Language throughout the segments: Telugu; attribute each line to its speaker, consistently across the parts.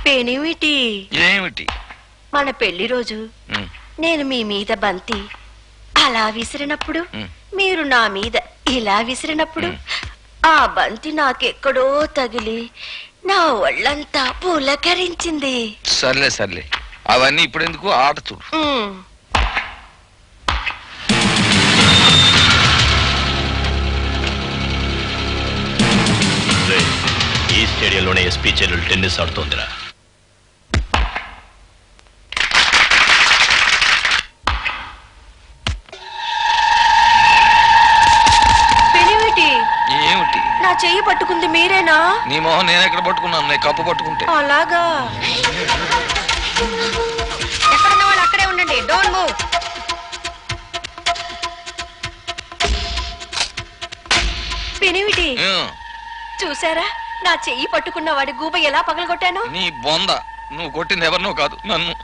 Speaker 1: పెనిమిటి
Speaker 2: ఏమిటి?
Speaker 1: మన పెళ్లి రోజు నేను మీ మీద బంతి అలా విసిరినప్పుడు మీరు నా మీద ఇలా విసిరినప్పుడు ఆ బంతి నాకెక్కడో తగిలి నా ఒళ్ళంతా పులకరించింది.
Speaker 2: సర్లే సర్లే, అవన్నీ ఇప్పుడెందుకు, ఆట చూడు.
Speaker 3: ఈ స్టేడియంలోనే ఎస్పీ చెల్లెలు టెన్నిస్ ఆడుతోందిరా.
Speaker 2: ఏమిటి?
Speaker 1: నా చెయ్యి పట్టుకుంది మీరేనా?
Speaker 2: నీ మొహం నేను ఎక్కడ పట్టుకున్నాను? నీ కప్పు పట్టుకుంటే.
Speaker 1: అలాగా? ఎక్కడున్న వాళ్ళు అక్కడే ఉండండి, డోంట్ మూవ్. పెనిమిటి చూసారా నా చెయ్యి పట్టుకున్న వాడి గూబ ఎలా పగలగొట్టాను?
Speaker 2: నీ బొంద, నువ్వు కొట్టింది ఎవరినో కాదు, నన్ను.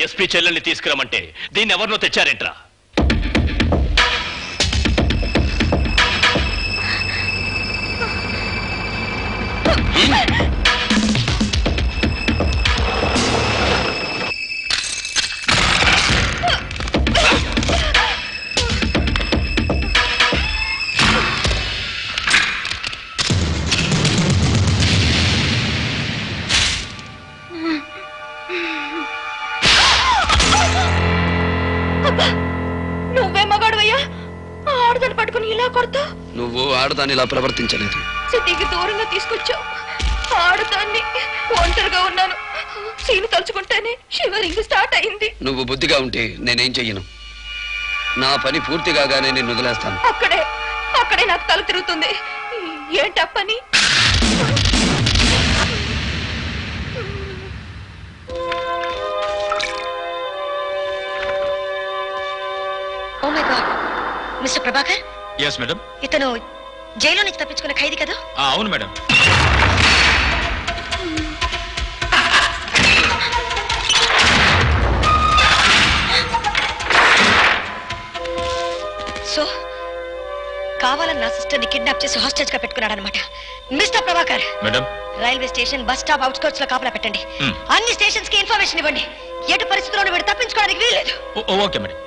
Speaker 3: ఎస్పీ చెల్లెల్ని తీసుకురమంటే దీన్ని ఎవరినో తెచ్చారేంట్రా?
Speaker 1: నువ్వే మగాడువయ్యా, ఆడదాన్ని పట్టుకుని ఇలా కొడతా?
Speaker 4: నువ్వు ఆడదాన్ని ఇలా ప్రవర్తించలేదు.
Speaker 1: సిటీకి దూరంగా తీసుకొచ్చావు, ఆడదాన్ని ఒంటరిగా ఉన్నాను. సీను తలుచుకుంటేనే షివరింగ్ స్టార్ట్ అయింది.
Speaker 4: నువ్వు బుద్ధిగా ఉంటే నేనేం చెయ్యను. నా పని పూర్తి కాగానే నేను వదిలేస్తాను.
Speaker 1: అక్కడే నాకు తల తిరుగుతుంది. ఏంటా పని? Oh my God, mister Prabhakar.
Speaker 5: yes madam.
Speaker 1: ఇతను జైలు నుంచి తప్పించుకున్న ఖైదీ కదా?
Speaker 5: అవును మేడం.
Speaker 1: సో కావాలని నా సిస్టర్ ని కిడ్నాప్ చేసి హాస్టేజ్ గా పెట్టుకున్నాడు అనమాట. Mister Prabhakar
Speaker 5: madam,
Speaker 1: railway station, bus stop, outskirts లో కాపలా పెట్టండి. అన్ని స్టేషన్స్ కి ఇన్ఫర్మేషన్ ఇవ్వండి. ఎటు పరిస్థితుల్లోనూ వీడు తప్పించుకోవడానికి వీల్లేదు.
Speaker 5: Okay madam.